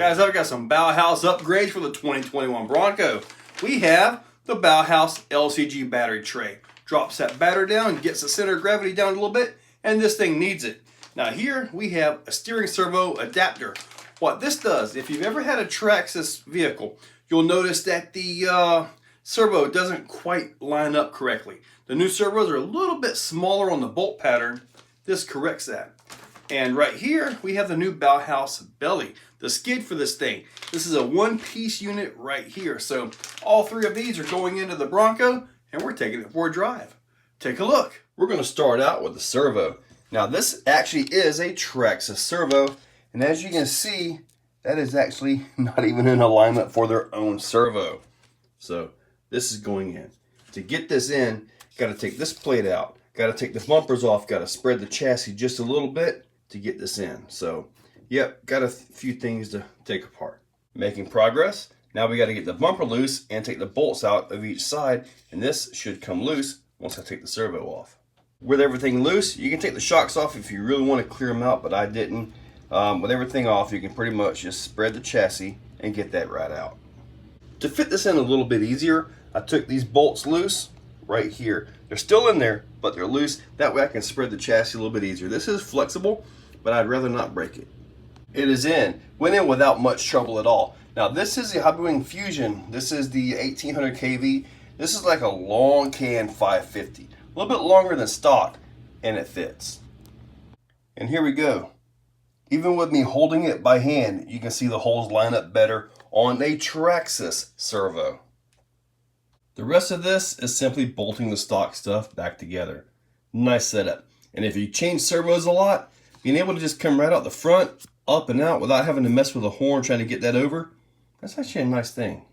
Guys, I've got some Bauhaus upgrades for the 2021 Bronco. We have the Bauhaus LCG battery tray. Drops that battery down, gets the center of gravity down a little bit, and this thing needs it. Now here we have a steering servo adapter. What this does, if you've ever had a Traxxas vehicle, you'll notice that the servo doesn't quite line up correctly. The new servos are a little bit smaller on the bolt pattern. This corrects that. And right here, we have the new Bauhaus belly, the skid for this thing. This is a one-piece unit right here. So all three of these are going into the Bronco, and we're taking it for a drive. Take a look. We're going to start out with the servo. Now this actually is a Traxxas Servo, and as you can see, that is actually not even in alignment for their own servo. So this is going in. To get this in, got to take this plate out, got to take the bumpers off, got to spread the chassis just a little bit to get this in. So yep, got a few things to take apart. Making progress. Now we got to get the bumper loose and take the bolts out of each side, and this should come loose once I take the servo off. With everything loose, you can take the shocks off if you really want to clear them out, but I didn't. With everything off, you can pretty much just spread the chassis and get that right out. To fit this in a little bit easier, I took these bolts loose right here. They're still in there, but they're loose. That way I can spread the chassis a little bit easier. This is flexible, but I'd rather not break it. It is in. Went in without much trouble at all. Now this is the Hobbywing Fusion. This is the 1800 kV. This is like a long can 550. A little bit longer than stock, and it fits. And here we go. Even with me holding it by hand, you can see the holes line up better on a Traxxas Servo. The rest of this is simply bolting the stock stuff back together. Nice setup. And if you change servos a lot, being able to just come right out the front, up and out without having to mess with a horn trying to get that over, that's actually a nice thing.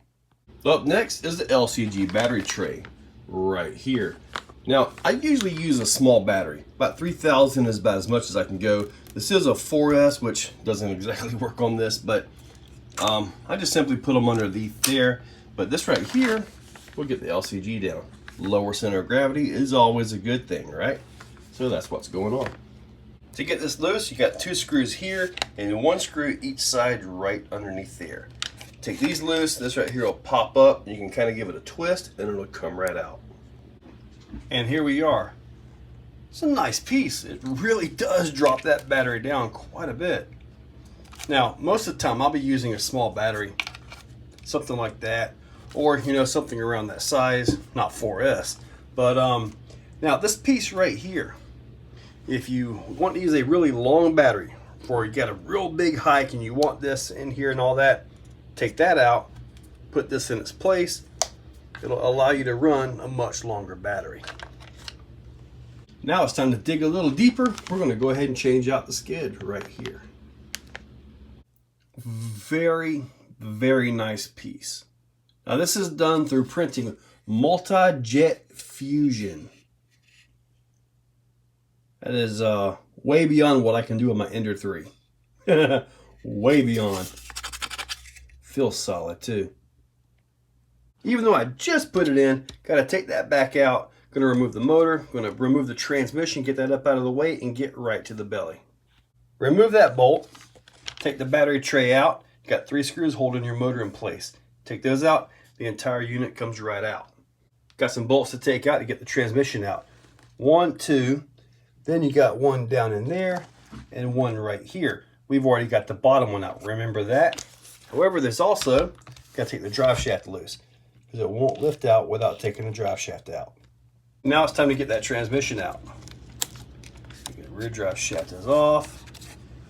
Up next is the LCG battery tray right here. Now, I usually use a small battery. About 3,000 is about as much as I can go. This is a 4S, which doesn't exactly work on this, but I just simply put them underneath there. But this right here will get the LCG down. Lower center of gravity is always a good thing, right? So that's what's going on. To get this loose, you got 2 screws here and 1 screw each side right underneath there. Take these loose, this right here will pop up. You can kind of give it a twist and it'll come right out. And here we are. It's a nice piece. It really does drop that battery down quite a bit. Now, most of the time I'll be using a small battery, something like that, or something around that size, not 4S. But now this piece right here, if you want to use a really long battery for you got a real big hike and you want this in here and all that, take that out, put this in its place. It'll allow you to run a much longer battery. Now it's time to dig a little deeper. We're going to go ahead and change out the skid right here. Very, very nice piece. Now this is done through printing multi-jet fusion. That is way beyond what I can do with my Ender 3. Way beyond. Feels solid too. Even though I just put it in, got to take that back out. Going to remove the motor, going to remove the transmission, get that up out of the way, and get right to the belly. Remove that bolt. Take the battery tray out. Got 3 screws holding your motor in place. Take those out, the entire unit comes right out. Got some bolts to take out to get the transmission out. 1, 2, then you got 1 down in there, and 1 right here. We've already got the bottom one out, remember that? However, there's also, got to take the drive shaft loose, because it won't lift out without taking the drive shaft out. Now it's time to get that transmission out. The rear drive shaft is off.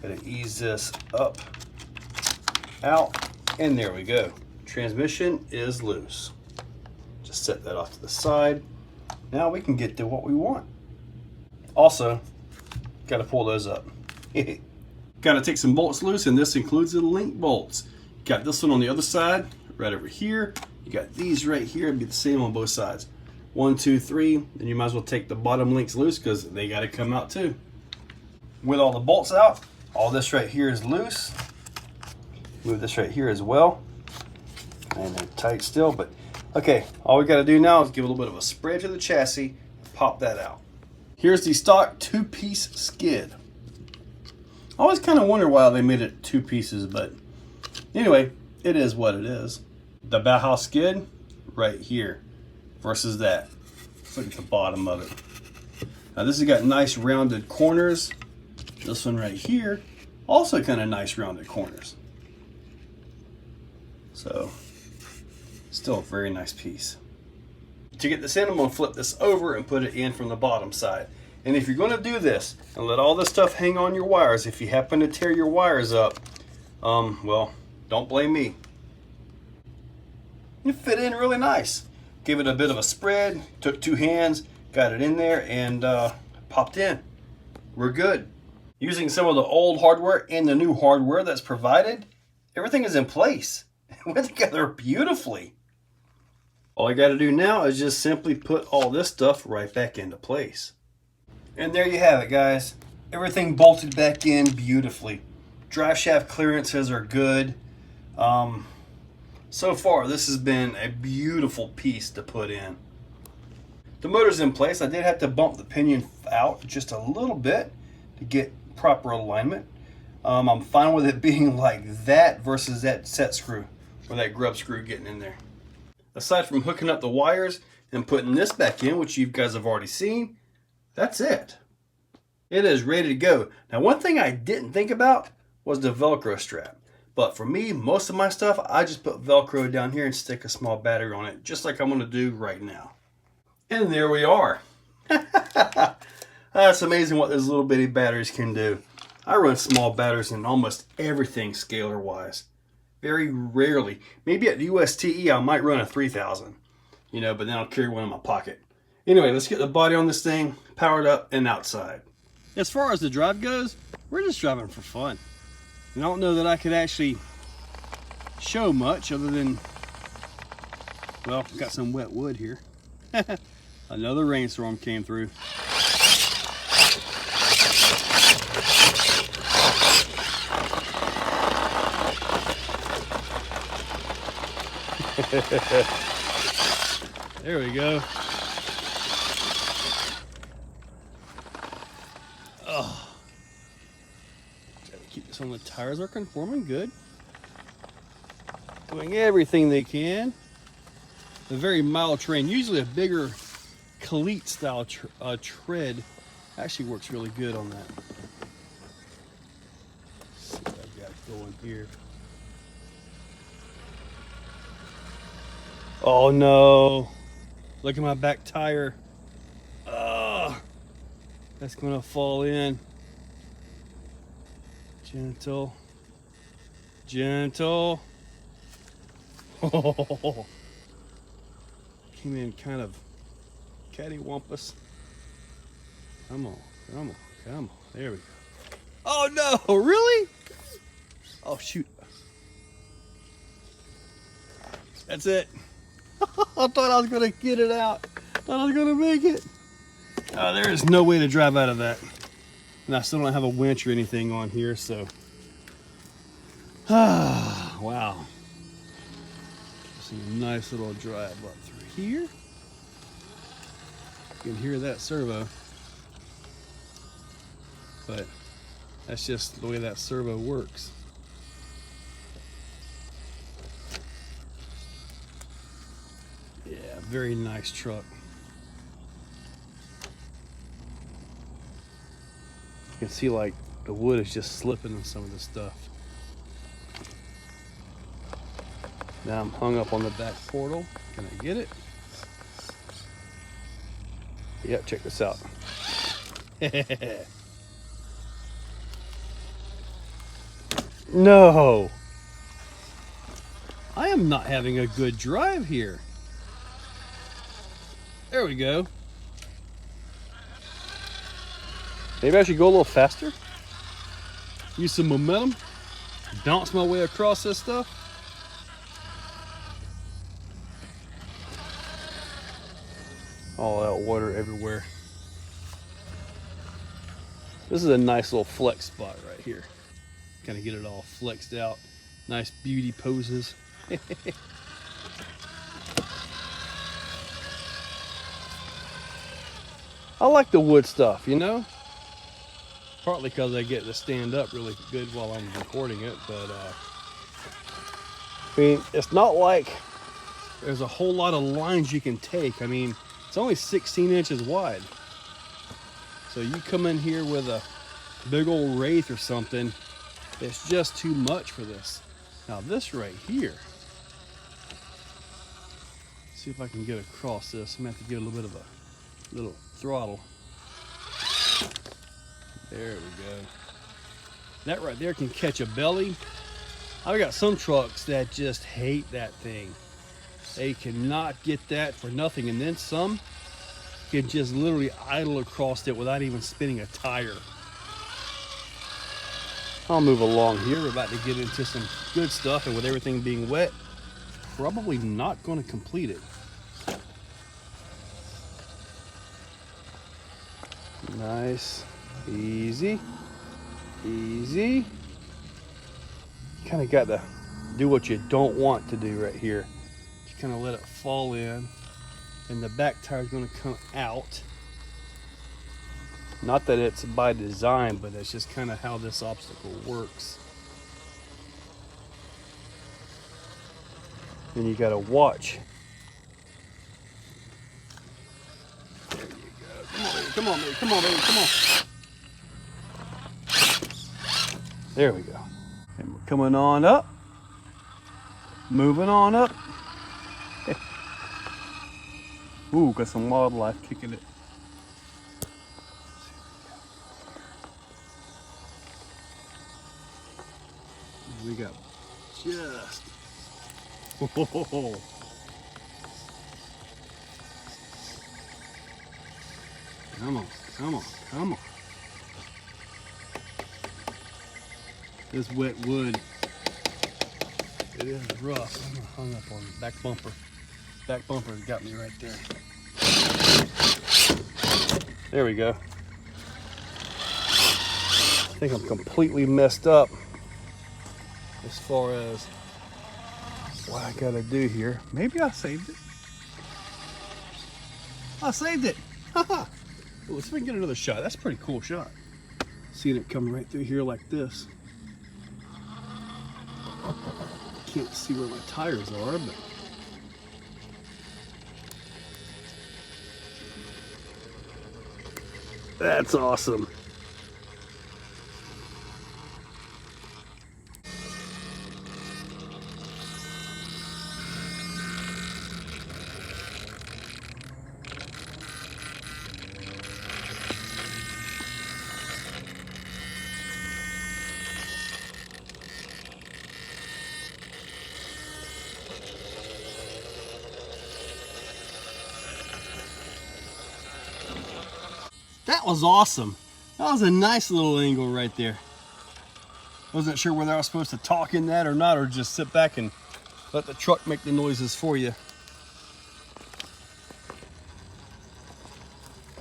Got to ease this up, out, and there we go. Transmission is loose. Just set that off to the side. Now we can get to what we want. Also, got to pull those up. Got to take some bolts loose, and this includes the link bolts. Got this one on the other side, right over here. You got these right here, it'd be the same on both sides. 1, 2, 3, then you might as well take the bottom links loose because they got to come out too. With all the bolts out, all this right here is loose. Move this right here as well. And they're tight still, but okay, all we got to do now is give a little bit of a spread to the chassis, pop that out. Here's the stock 2-piece skid. I always kind of wonder why they made it 2 pieces, but Anyway, it is what it is. The Bauhaus skid right here versus that. Let's look at the bottom of it. Now this has got nice rounded corners. This one right here, also kind of nice rounded corners. So, still a very nice piece. To get this in, I'm going to flip this over and put it in from the bottom side. And if you're going to do this and let all this stuff hang on your wires, if you happen to tear your wires up, well, don't blame me. It fit in really nice. Gave it a bit of a spread, took 2 hands, got it in there, and popped in. We're good. Using some of the old hardware and the new hardware that's provided, everything is in place. It went together beautifully. All I got to do now is just simply put all this stuff right back into place. And there you have it, guys. Everything bolted back in beautifully. Drive shaft clearances are good. So far, this has been a beautiful piece to put in. The motor's in place. I did have to bump the pinion out just a little bit to get proper alignment. I'm fine with it being like that versus that set screw or that grub screw getting in there. Aside from hooking up the wires and putting this back in, which you guys have already seen, that's it. It is ready to go. Now, one thing I didn't think about was the Velcro strap. But for me, most of my stuff, I just put Velcro down here and stick a small battery on it, just like I'm going to do right now. And there we are. That's amazing what those little bitty batteries can do. I run small batteries in almost everything scalar-wise. Very rarely. Maybe at the USTE I might run a 3000, but then I'll carry one in my pocket. Anyway, let's get the body on this thing powered up and outside. As far as the drive goes, we're just driving for fun. And I don't know that I could actually show much other than, well, got some wet wood here. Another rainstorm came through. There we go. Oh. Try to keep this on. The tires are conforming good. Doing everything they can. A very mild terrain. Usually a bigger cleat style tread actually works really good on that. Let's see what I've got going here. Oh no, look at my back tire. That's gonna fall in. Gentle, gentle. Oh, came in kind of cattywampus. Come on, come on, come on. There we go. Oh no, really? Oh shoot. That's it. I thought I was going to get it out. I thought I was going to make it. There is no way to drive out of that. And I still don't have a winch or anything on here, so. Wow. Just a nice little drive up through here. You can hear that servo. But that's just the way that servo works. Yeah, very nice truck. You can see like the wood is just slipping in some of this stuff. Now I'm hung up on the back portal. Can I get it? Yep, check this out. No! I am not having a good drive here. There we go. Maybe I should go a little faster. Use some momentum. Bounce my way across this stuff. All that water everywhere. This is a nice little flex spot right here. Kind of get it all flexed out. Nice beauty poses. I like the wood stuff, Partly because I get to stand up really good while I'm recording it, but I mean, it's not like there's a whole lot of lines you can take. I mean, it's only 16 inches wide. So you come in here with a big old Wraith or something, it's just too much for this. Now this right here, see if I can get across this. I'm gonna have to get a little bit of a little throttle. There we go. That right there can catch a belly. I've got some trucks that just hate that thing. They cannot get that for nothing, and then some can just literally idle across it without even spinning a tire. I'll move along here. We're about to get into some good stuff, and with everything being wet, probably not going to complete it. Nice, easy, easy. Kind of got to do what you don't want to do right here. Just kind of let it fall in, and the back tire is going to come out. Not that it's by design, but that's just kind of how this obstacle works. And you got to watch. There you go. Come on, baby. Come on, baby. Come on. There we go. And we're coming on up. Moving on up. Ooh, got some wildlife kicking it. We got just. Oh. Come on, come on, come on. This wet wood, it is rough. I'm hung up on the back bumper. Back bumper got me right there. There we go. I think I'm completely messed up as far as what I gotta do here. Maybe I saved it. I saved it. Haha. Let's see if we can get another shot. That's a pretty cool shot. Seeing it coming right through here like this. Can't see where my tires are, but that's awesome. That was awesome. That was a nice little angle right there. Wasn't sure whether I was supposed to talk in that or not, or just sit back and let the truck make the noises for you.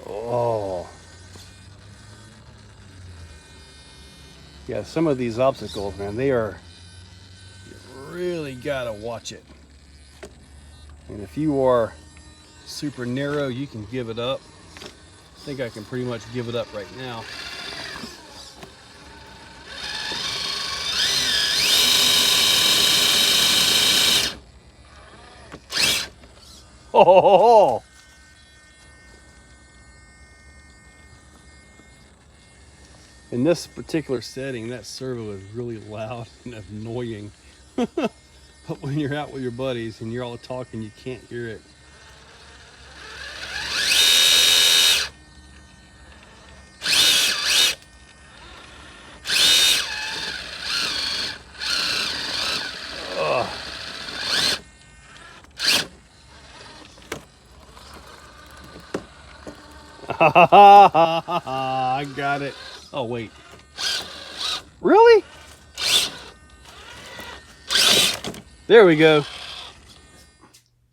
Oh. Yeah, some of these obstacles, man, they are, you really gotta watch it. And if you are super narrow, you can give it up. I think I can pretty much give it up right now. Oh! In this particular setting, that servo is really loud and annoying. But when you're out with your buddies and you're all talking, you can't hear it. I got it. Oh, wait. Really? There we go.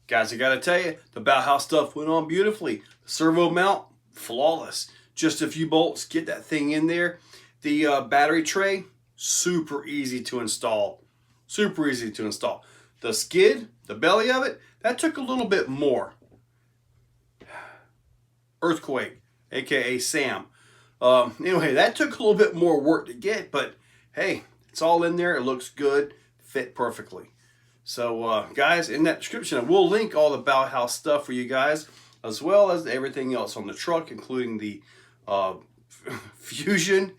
Guys, I gotta tell you, the Bauhaus stuff went on beautifully. The servo mount, flawless. Just a few bolts, get that thing in there. The battery tray, super easy to install. Super easy to install. The skid, the belly of it, that took a little bit more. Earthquake, aka Sam. Anyway, that took a little bit more work to get, but hey, it's all in there. It looks good, fit perfectly. So guys, in that description, I will link all the Bauhaus stuff for you guys, as well as everything else on the truck, including the Fusion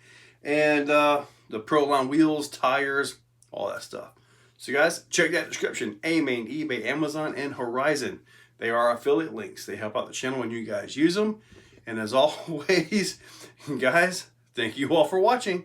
and the Proline wheels, tires, all that stuff. So guys, check that description. AMain, eBay, Amazon, and Horizon. They are affiliate links. They help out the channel when you guys use them. And as always, guys, thank you all for watching.